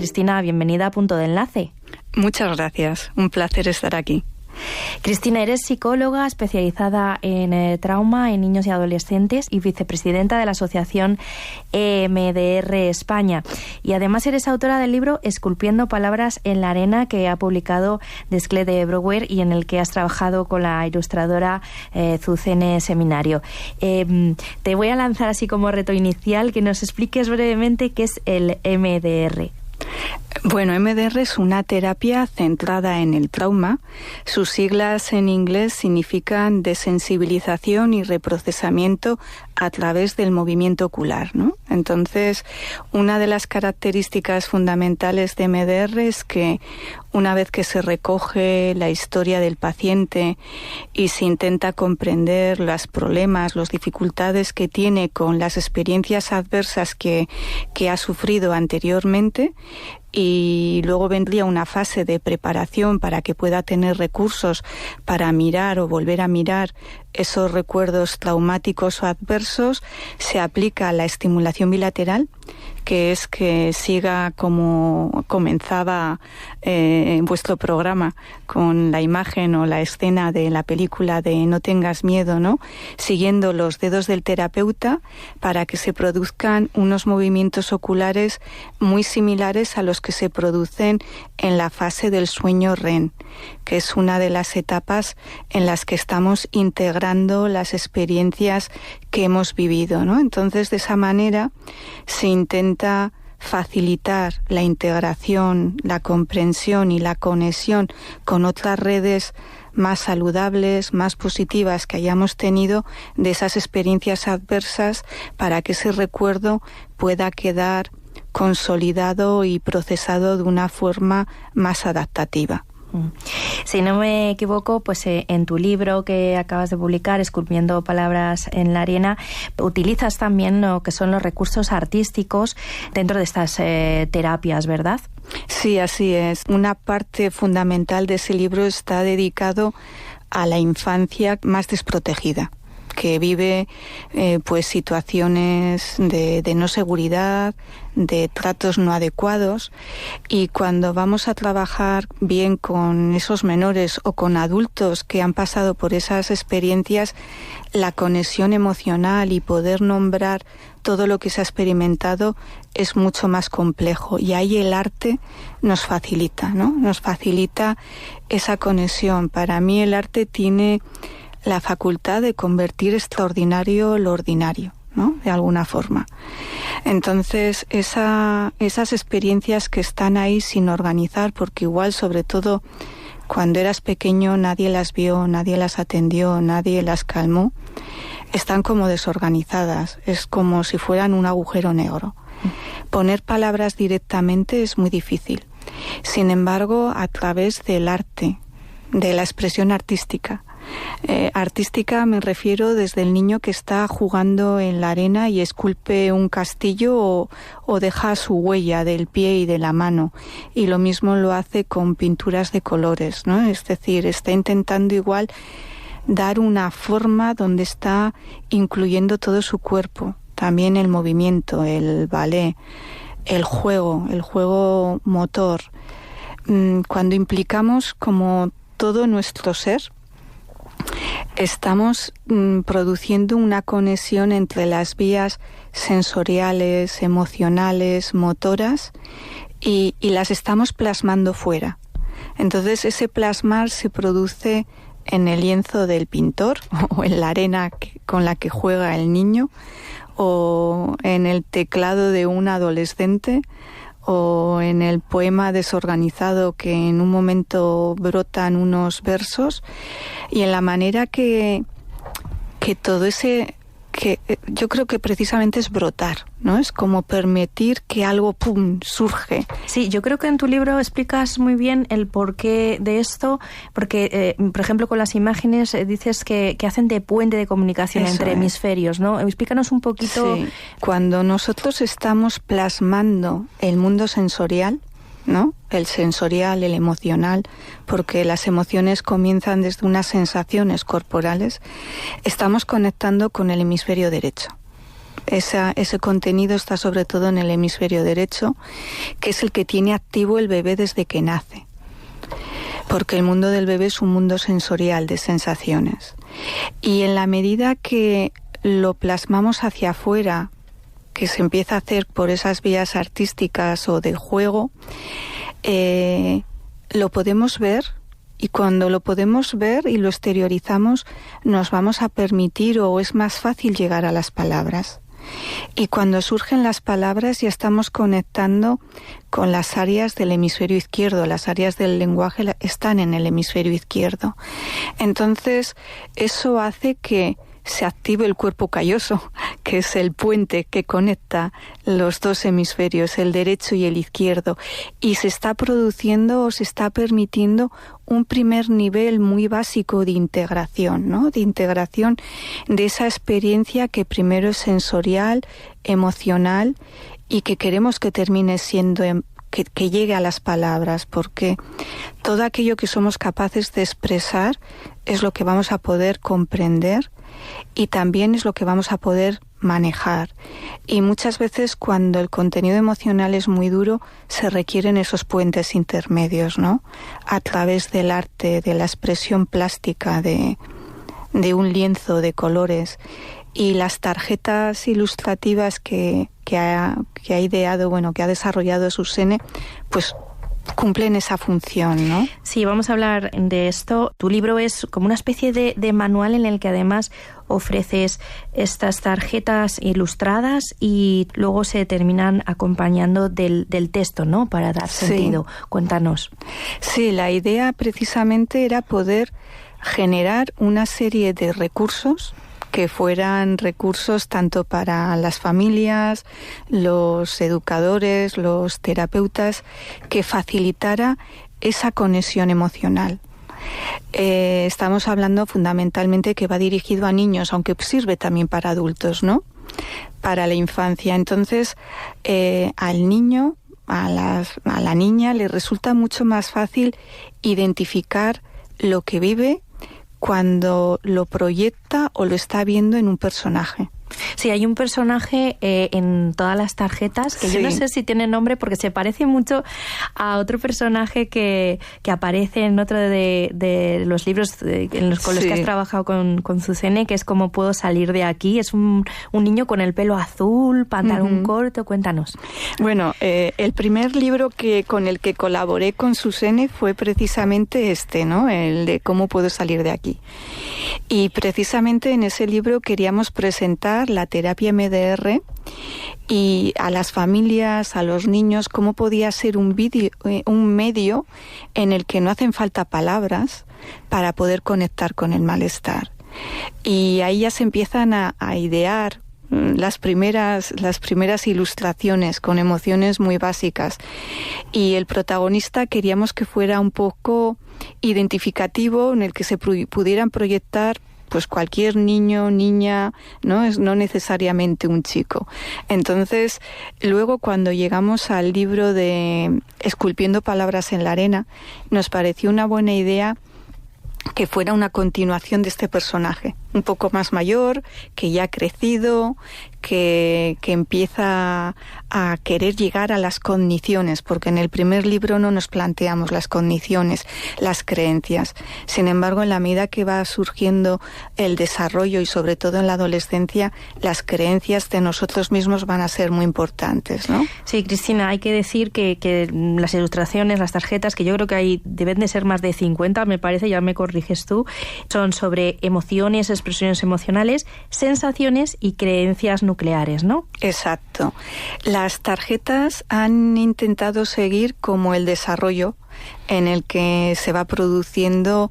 Cristina, bienvenida a Punto de Enlace. Muchas gracias, un placer estar aquí. Cristina, eres psicóloga especializada en trauma en niños y adolescentes y vicepresidenta de la asociación EMDR España. Y además eres autora del libro Esculpiendo palabras en la arena, que ha publicado Desclés de Brouwer y en el que has trabajado con la ilustradora Zucene Seminario. Te voy a lanzar así como reto inicial que nos expliques brevemente qué es el EMDR. Bueno, EMDR es una terapia centrada en el trauma. Sus siglas en inglés significan desensibilización y reprocesamiento a través del movimiento ocular, ¿no? Entonces, una de las características fundamentales de EMDR es que una vez que se recoge la historia del paciente y se intenta comprender los problemas, las dificultades que tiene con las experiencias adversas que ha sufrido anteriormente, y luego vendría una fase de preparación para que pueda tener recursos para mirar o volver a mirar esos recuerdos traumáticos o adversos, se aplica la estimulación bilateral, que es que siga como comenzaba en vuestro programa, con la imagen o la escena de la película de No tengas miedo, ¿no? Siguiendo los dedos del terapeuta para que se produzcan unos movimientos oculares muy similares a los que se producen en la fase del sueño REM, que es una de las etapas en las que estamos integrando las experiencias que hemos vivido, ¿no? Entonces, de esa manera se intenta facilitar la integración, la comprensión y la conexión con otras redes más saludables, más positivas que hayamos tenido de esas experiencias adversas, para que ese recuerdo pueda quedar consolidado y procesado de una forma más adaptativa. Si no me equivoco, pues en tu libro que acabas de publicar, Esculpiendo palabras en la arena, utilizas también lo que son los recursos artísticos dentro de estas terapias, ¿verdad? Sí, así es. Una parte fundamental de ese libro está dedicado a la infancia más desprotegida, que vive pues situaciones de no seguridad, de tratos no adecuados, y cuando vamos a trabajar bien con esos menores o con adultos que han pasado por esas experiencias, la conexión emocional y poder nombrar todo lo que se ha experimentado es mucho más complejo, y ahí el arte nos facilita, ¿no? Nos facilita esa conexión. Para mí el arte tiene la facultad de convertir extraordinario lo ordinario, ¿no? De alguna forma. Entonces, esas experiencias que están ahí sin organizar, porque igual, sobre todo, cuando eras pequeño nadie las vio, nadie las atendió, nadie las calmó, están como desorganizadas, es como si fueran un agujero negro. Poner palabras directamente es muy difícil. Sin embargo, a través del arte, de la expresión artística, artística me refiero desde el niño que está jugando en la arena y esculpe un castillo o deja su huella del pie y de la mano, y lo mismo lo hace con pinturas de colores, ¿no? Es decir, está intentando igual dar una forma donde está incluyendo todo su cuerpo, también el movimiento, el ballet, el juego motor. Cuando implicamos como todo nuestro ser, estamos produciendo una conexión entre las vías sensoriales, emocionales, motoras, y las estamos plasmando fuera. Entonces ese plasmar se produce en el lienzo del pintor o en la arena con la que juega el niño, o en el teclado de un adolescente, o en el poema desorganizado que en un momento brotan unos versos, y en la manera que todo ese, que yo creo que precisamente es brotar, ¿no? Es como permitir que algo ¡pum! Surge. Sí, yo creo que en tu libro explicas muy bien el porqué de esto, porque, por ejemplo, con las imágenes dices que hacen de puente de comunicación entre hemisferios, ¿no? Explícanos un poquito. Sí. Cuando nosotros estamos plasmando el mundo sensorial, ¿no? El sensorial, el emocional, porque las emociones comienzan desde unas sensaciones corporales, estamos conectando con el hemisferio derecho. Ese contenido está sobre todo en el hemisferio derecho, que es el que tiene activo el bebé desde que nace. Porque el mundo del bebé es un mundo sensorial, de sensaciones. Y en la medida que lo plasmamos hacia afuera, que se empieza a hacer por esas vías artísticas o de juego, lo podemos ver, y cuando lo podemos ver y lo exteriorizamos, nos vamos a permitir, o es más fácil llegar a las palabras. Y cuando surgen las palabras ya estamos conectando con las áreas del hemisferio izquierdo. Las áreas del lenguaje están en el hemisferio izquierdo. Entonces, eso hace que se active el cuerpo calloso, que es el puente que conecta los dos hemisferios, el derecho y el izquierdo, y se está produciendo o se está permitiendo un primer nivel muy básico de integración, ¿no? De integración de esa experiencia que primero es sensorial, emocional, y que queremos que termine siendo que llegue a las palabras, porque todo aquello que somos capaces de expresar es lo que vamos a poder comprender y también es lo que vamos a poder manejar. Y muchas veces cuando el contenido emocional es muy duro, se requieren esos puentes intermedios, ¿no? A través del arte, de la expresión plástica, de un lienzo de colores. Y las tarjetas ilustrativas que ha ideado, que ha desarrollado Susene, pues cumplen esa función, ¿no? Sí, vamos a hablar de esto. Tu libro es como una especie de manual en el que además ofreces estas tarjetas ilustradas y luego se terminan acompañando del texto, ¿no? Para dar sentido. Sí. Cuéntanos. Sí, la idea precisamente era poder generar una serie de recursos que fueran recursos tanto para las familias, los educadores, los terapeutas, que facilitara esa conexión emocional. Estamos hablando fundamentalmente que va dirigido a niños, aunque sirve también para adultos, ¿no? Para la infancia. Entonces, al niño, a la niña, le resulta mucho más fácil identificar lo que vive cuando lo proyecta o lo está viendo en un personaje. Sí, hay un personaje en todas las tarjetas que sí. Yo no sé si tiene nombre porque se parece mucho a otro personaje que aparece en otro de los libros con los que has trabajado con Susene, que es Cómo puedo salir de aquí. Es un niño con el pelo azul, pantalón corto. Cuéntanos. Bueno, el primer libro con el que colaboré con Susene fue precisamente ¿no? El de Cómo puedo salir de aquí. Y precisamente en ese libro queríamos presentar la terapia MDR y a las familias, a los niños, cómo podía ser un medio en el que no hacen falta palabras para poder conectar con el malestar. Y ahí ya se empiezan a idear las primeras ilustraciones con emociones muy básicas. Y el protagonista queríamos que fuera un poco identificativo, en el que se pudieran proyectar pues cualquier niño, niña, no necesariamente un chico. Entonces, luego cuando llegamos al libro de Esculpiendo palabras en la arena, nos pareció una buena idea que fuera una continuación de este personaje, un poco más mayor, que ya ha crecido, que empieza a querer llegar a las cogniciones, porque en el primer libro no nos planteamos las cogniciones, las creencias. Sin embargo, en la medida que va surgiendo el desarrollo y sobre todo en la adolescencia, las creencias de nosotros mismos van a ser muy importantes, ¿no? Sí, Cristina, hay que decir que las ilustraciones, las tarjetas, que yo creo que deben de ser más de 50, me parece, ya me corriges tú, son sobre emociones, expresiones emocionales, sensaciones y creencias nucleares, ¿no? Exacto. Las tarjetas han intentado seguir como el desarrollo en el que se va produciendo,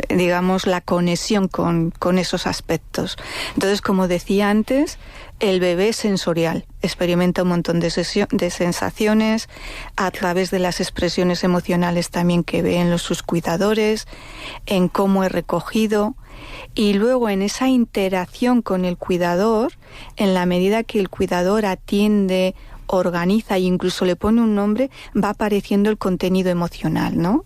digamos, la conexión con esos aspectos. Entonces, como decía antes, el bebé es sensorial, experimenta un montón de sensaciones a través de las expresiones emocionales también que ve en sus cuidadores, en cómo es recogido. Y luego en esa interacción con el cuidador, en la medida que el cuidador atiende organiza e incluso le pone un nombre, va apareciendo el contenido emocional, ¿no?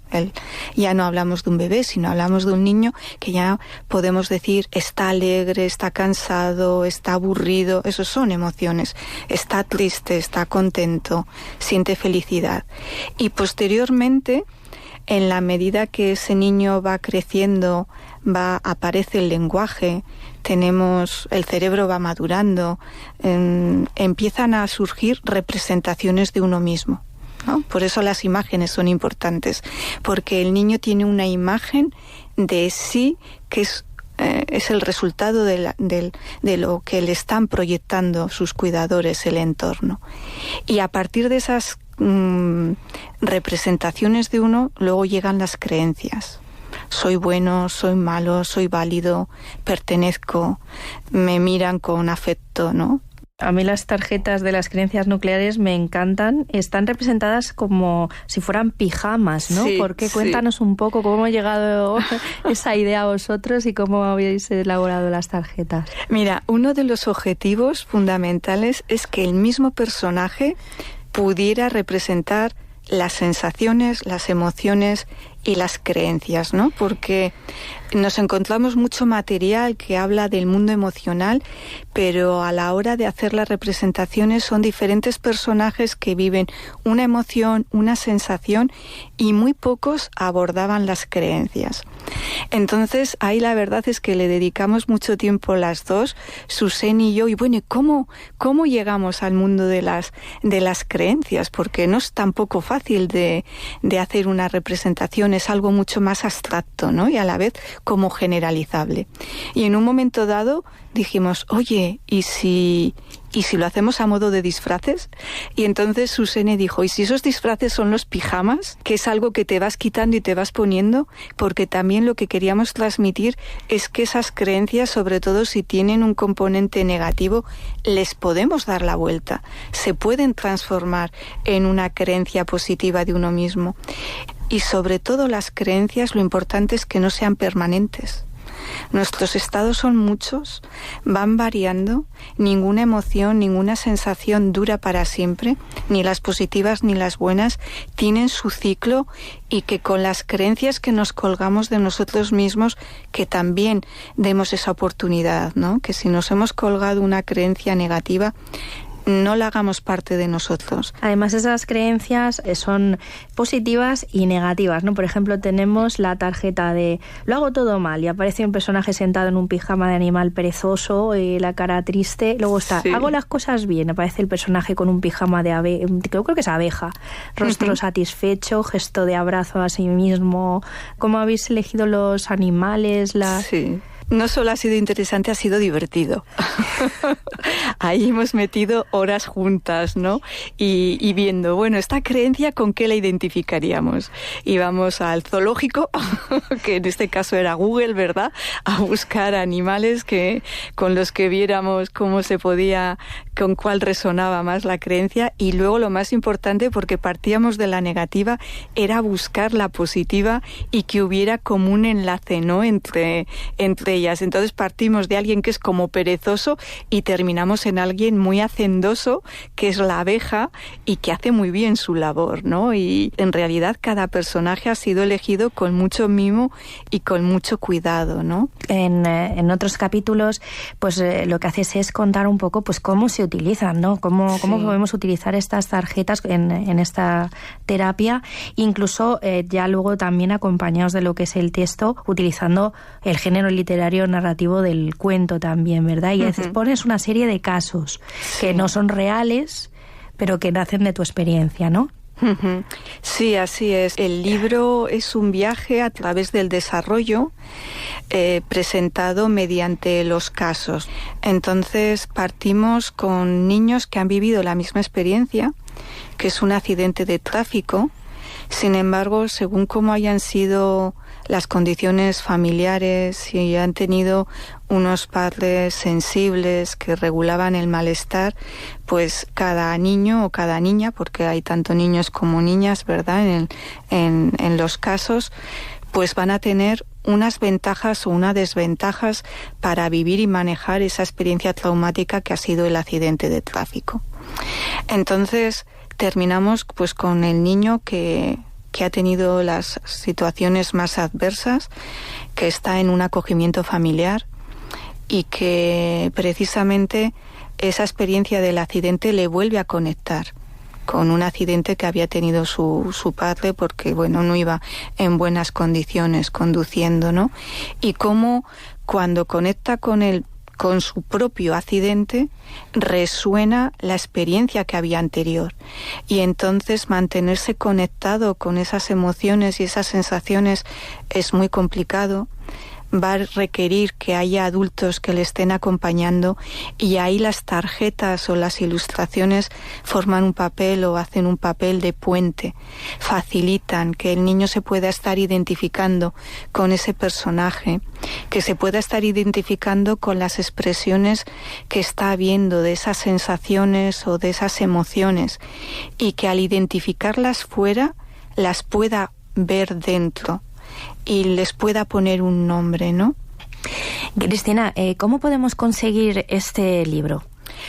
Ya no hablamos de un bebé, sino hablamos de un niño que ya podemos decir está alegre, está cansado, está aburrido. Esos son emociones. Está triste, está contento, siente felicidad. Y posteriormente, en la medida que ese niño va creciendo, aparece el lenguaje, el cerebro va madurando, empiezan a surgir representaciones de uno mismo, ¿no? Por eso las imágenes son importantes, porque el niño tiene una imagen de sí que es el resultado de lo que le están proyectando sus cuidadores, el entorno. Y a partir de esas representaciones de uno, luego llegan las creencias. Soy bueno, soy malo, soy válido, pertenezco, me miran con afecto, ¿no? A mí las tarjetas de las creencias nucleares me encantan. Están representadas como si fueran pijamas, ¿no? Sí, ¿Por qué? Cuéntanos un poco cómo ha llegado esa idea a vosotros y cómo habéis elaborado las tarjetas. Mira, uno de los objetivos fundamentales es que el mismo personaje pudiera representar las sensaciones, las emociones y las creencias, ¿no? Porque nos encontramos mucho material que habla del mundo emocional, pero a la hora de hacer las representaciones son diferentes personajes que viven una emoción, una sensación, y muy pocos abordaban las creencias. Entonces, ahí la verdad es que le dedicamos mucho tiempo las dos, Susén y yo, y bueno, ¿cómo llegamos al mundo de las creencias? Porque no es tampoco fácil de hacer una representación, es algo mucho más abstracto, ¿no? Y a la vez como generalizable. Y en un momento dado dijimos, oye, ¿y si lo hacemos a modo de disfraces? Y entonces Susene dijo, ¿y si esos disfraces son los pijamas? Que es algo que te vas quitando y te vas poniendo, porque también lo que queríamos transmitir es que esas creencias, sobre todo si tienen un componente negativo, les podemos dar la vuelta. Se pueden transformar en una creencia positiva de uno mismo. Y sobre todo las creencias, lo importante es que no sean permanentes. Nuestros estados son muchos, van variando, ninguna emoción, ninguna sensación dura para siempre, ni las positivas ni las buenas, tienen su ciclo, y que con las creencias que nos colgamos de nosotros mismos, que también demos esa oportunidad, ¿no? Que si nos hemos colgado una creencia negativa, no la hagamos parte de nosotros. Además, esas creencias son positivas y negativas, ¿no? Por ejemplo, tenemos la tarjeta de lo hago todo mal y aparece un personaje sentado en un pijama de animal perezoso, la cara triste. Luego está, hago las cosas bien, aparece el personaje con un pijama de ave, creo que es abeja, rostro satisfecho, gesto de abrazo a sí mismo. ¿Cómo habéis elegido los animales? Sí. No solo ha sido interesante, ha sido divertido. Ahí hemos metido horas juntas, ¿no? Y viendo, bueno, esta creencia, ¿con qué la identificaríamos? Íbamos al zoológico, que en este caso era Google, ¿verdad? A buscar animales con los que viéramos cómo se podía, con cuál resonaba más la creencia. Y luego lo más importante, porque partíamos de la negativa, era buscar la positiva y que hubiera como un enlace, ¿no? Entre ellas. Entonces partimos de alguien que es como perezoso y terminamos en alguien muy hacendoso, que es la abeja, y que hace muy bien su labor, ¿no? Y en realidad cada personaje ha sido elegido con mucho mimo y con mucho cuidado, ¿no? En otros capítulos, pues lo que haces es contar un poco, pues cómo se utilizan, ¿no? Cómo podemos utilizar estas tarjetas en esta terapia, incluso ya luego también acompañados de lo que es el texto, utilizando el género literario narrativo del cuento también, ¿verdad? Y pones una serie de casos que no son reales, pero que nacen de tu experiencia, ¿no? Sí, así es. El libro es un viaje a través del desarrollo presentado mediante los casos. Entonces partimos con niños que han vivido la misma experiencia, que es un accidente de tráfico. Sin embargo, según cómo hayan sido las condiciones familiares, si han tenido unos padres sensibles que regulaban el malestar, pues cada niño o cada niña, porque hay tanto niños como niñas, ¿verdad?, en los casos, pues van a tener unas ventajas o unas desventajas para vivir y manejar esa experiencia traumática que ha sido el accidente de tráfico. Entonces, terminamos pues con el niño que ha tenido las situaciones más adversas, que está en un acogimiento familiar y que precisamente esa experiencia del accidente le vuelve a conectar con un accidente que había tenido su padre, porque bueno, no iba en buenas condiciones conduciendo, ¿no? Y cómo cuando conecta con su propio accidente, resuena la experiencia que había anterior. Y entonces mantenerse conectado con esas emociones y esas sensaciones es muy complicado. Va a requerir que haya adultos que le estén acompañando, y ahí las tarjetas o las ilustraciones forman un papel o hacen un papel de puente, facilitan que el niño se pueda estar identificando con ese personaje, que se pueda estar identificando con las expresiones que está viendo de esas sensaciones o de esas emociones, y que al identificarlas fuera las pueda ver dentro y les pueda poner un nombre, ¿no? Cristina, ¿cómo podemos conseguir este libro?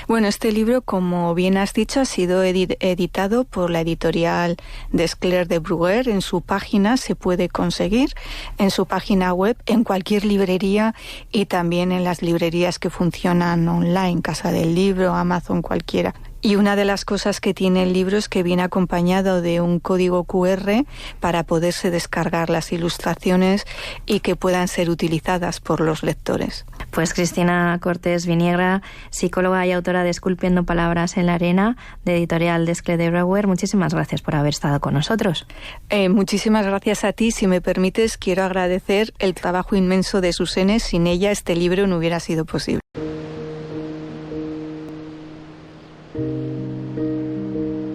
Bueno, este libro, como bien has dicho, ha sido editado por la editorial Desclés de Bruguer. En su página se puede conseguir, en su página web, en cualquier librería y también en las librerías que funcionan online, Casa del Libro, Amazon, cualquiera. Y una de las cosas que tiene el libro es que viene acompañado de un código QR para poderse descargar las ilustraciones y que puedan ser utilizadas por los lectores. Pues Cristina Cortés Viniegra, psicóloga y autora de Esculpiendo Palabras en la Arena, de editorial Desclés de Bruguer, muchísimas gracias por haber estado con nosotros. Muchísimas gracias a ti. Si me permites, quiero agradecer el trabajo inmenso de Susene. Sin ella este libro no hubiera sido posible.